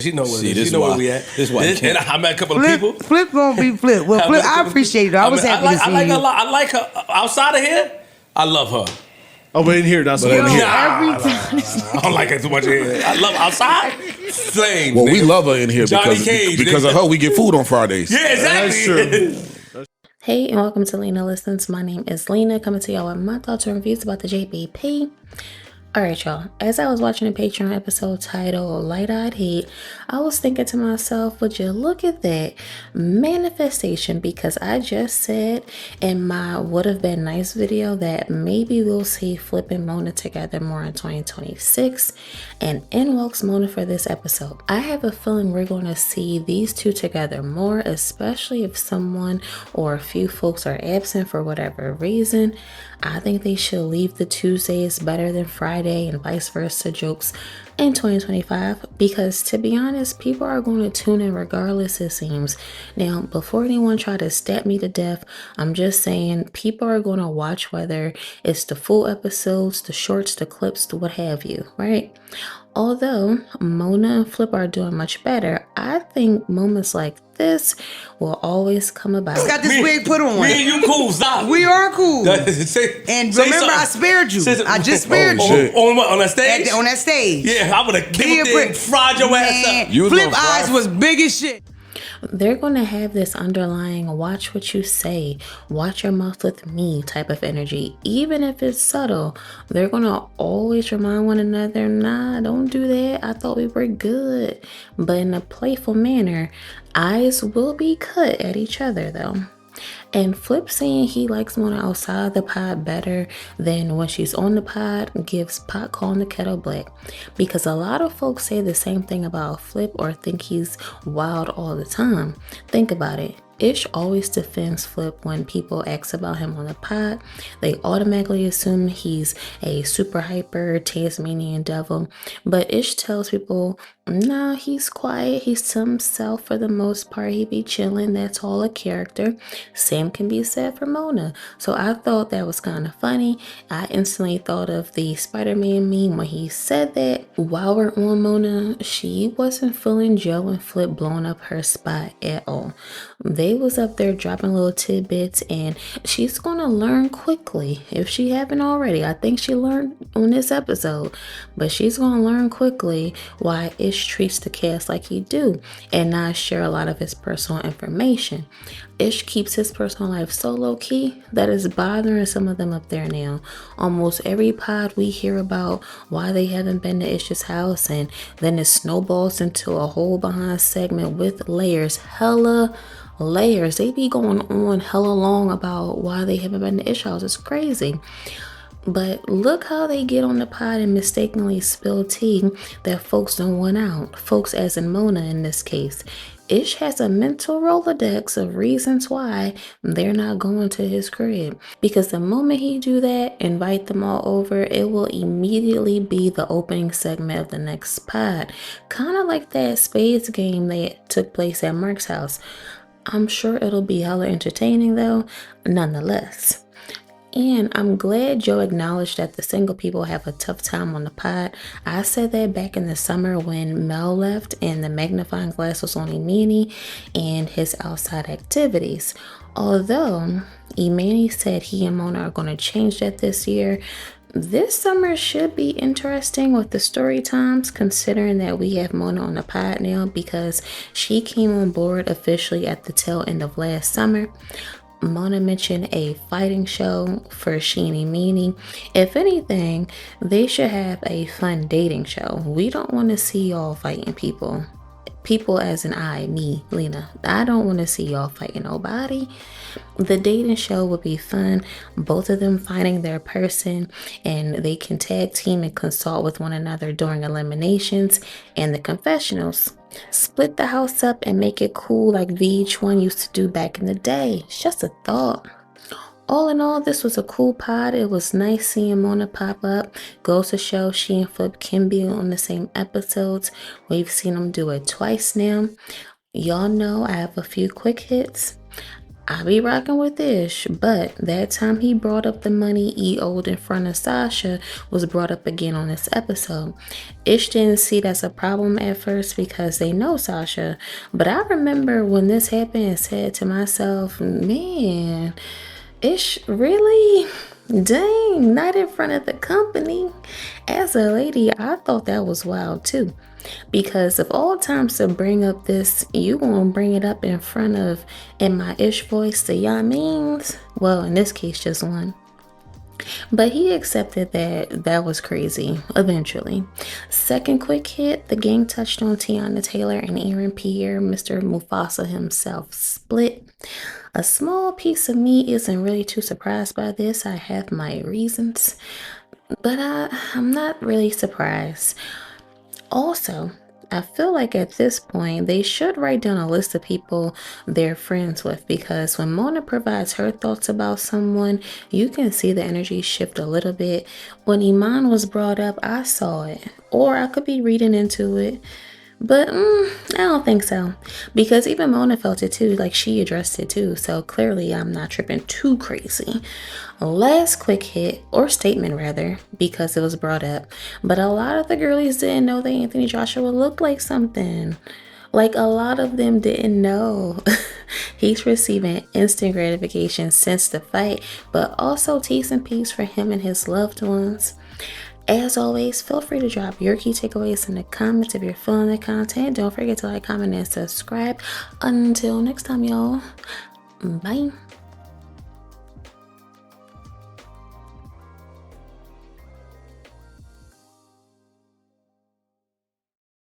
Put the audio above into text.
She know what See, it is. She know where we at. This is why And I met a couple of Flip, people. Flip gonna be Flip. Well, Flip, I appreciate it. I was happy to see I like you. her a lot. I like her outside of here. I love her. Oh, but in here, that's what Nah, every time. I don't like her too much in here. I love outside. Flame. Well, we nigga. love her in here Johnny because Cage, of her. We get food on Fridays. Yeah, exactly. That's true. Hey, and welcome to Lena Listens. My name is Lena, coming to y'all with my thoughts and reviews about the JBP. Alright, y'all. As I was watching a Patreon episode titled Light Eyed Hate, I was thinking to myself, would you look at that manifestation? Because I just said in my Would Have Been Nice video that maybe we'll see Flip and Mona together more in 2026. And in walks Mona for this episode. I have a feeling we're going to see these two together more, especially if someone or a few folks are absent for whatever reason. I think they should leave the Tuesdays better than Friday and vice versa jokes in 2025, because to be honest, people are going to tune in regardless, it seems. Now, before anyone try to stab me to death, I'm just saying people are going to watch whether it's the full episodes, the shorts, the clips, the what have you, right? Although Mona and Flip are doing much better, I think moments like this will always come about. Got this wig put on. Me and you cool. Stop. We are cool. Say And something. remember, I spared you. I just spared you. On what? On that stage? On that stage. Yeah, I would have killed it and fried your ass up. You was Flip gonna fry- eyes was big as shit. They're going to have this underlying watch what you say, watch your mouth with me type of energy. Even if it's subtle, they're going to always remind one another, nah, don't do that. I thought we were good. But in a playful manner, eyes will be cut at each other though. And Flip saying he likes Mona outside the pod better than when she's on the pod gives pot calling the kettle black. Because a lot of folks say the same thing about Flip or think he's wild all the time. Think about it. Ish always defends Flip when people ask about him on the pod. They automatically assume he's a super hyper Tasmanian devil. But Ish tells people, nah, he's quiet. He's to himself for the most part. He be chilling. That's all a character. Same can be said for Mona. So I thought that was kind of funny. I instantly thought of the Spider-Man meme when he said that. While we're on Mona, she wasn't feeling Joe and Flip blowing up her spot at all. They was up there dropping little tidbits, and she's gonna learn quickly if she haven't already. I think she learned on this episode, but she's gonna learn quickly why Ish treats the cast like he do and not share a lot of his personal information. Ish keeps his personal life so low-key that it's bothering some of them up there now. Almost every pod we hear about why they haven't been to Ish's house, and then it snowballs into a whole behind segment with layers, hella layers. They be going on hella long about why they haven't been to Ish's house. It's crazy. But look how they get on the pod and mistakenly spill tea that folks don't want out. Folks as in Mona in this case. Ish has a mental Rolodex of reasons why they're not going to his crib. Because the moment he do that, invite them all over, it will immediately be the opening segment of the next pod. Kind of like that spades game that took place at Mark's house. I'm sure it'll be hella entertaining though, nonetheless. And I'm glad Joe acknowledged that the single people have a tough time on the pod. I said that back in the summer when Mel left and the magnifying glass was on Imani and his outside activities. Although Imani said he and Mona are going to change that this year, this summer should be interesting with the story times, considering that we have Mona on the pod now because she came on board officially at the tail end of last summer. Mona mentioned a fighting show for Sheenie Meanie. If anything, they should have a fun dating show. We don't want to see y'all fighting people. People as in me, Lena. I don't want to see y'all fighting nobody. The dating show would be fun. Both of them finding their person, and they can tag team and consult with one another during eliminations and the confessionals. Split the house up and make it cool like VH1 used to do back in the day. It's just a thought. All in all, this was a cool pod. It was nice seeing Mona pop up. Goes to show she and Flip can be on the same episodes. We've seen them do it twice now. Y'all know I have a few quick hits. I be rocking with Ish, but that time he brought up the money he owed in front of Sasha was brought up again on this episode. Ish didn't see that's a problem at first because they know Sasha, but I remember when this happened and said to myself, man, Ish, really? Dang, not in front of the company. As a lady, I thought that was wild too. Because of all times to bring up this, you gonna bring it up in front of, in my Ish voice, the Yamins? Well, in this case, just one. But he accepted that was crazy eventually. Second quick hit, the gang touched on Tiana Taylor and Aaron Pierre, Mr. Mufasa himself split. A small piece of me isn't really too surprised by this. I have my reasons, but I'm not really surprised. Also, I feel like at this point, they should write down a list of people they're friends with, because when Mona provides her thoughts about someone, you can see the energy shift a little bit. When Iman was brought up, I saw it, or I could be reading into it. But I don't think so, because even Mona felt it too, like she addressed it too, so clearly I'm not tripping too crazy. Last quick hit, or statement rather, because it was brought up, but a lot of the girlies didn't know that Anthony Joshua looked like something. Like, a lot of them didn't know. He's receiving instant gratification since the fight, but also T's and P's for him and his loved ones. As always, feel free to drop your key takeaways in the comments if you're feeling the content. Don't forget to like, comment, and subscribe. Until next time, y'all. Bye.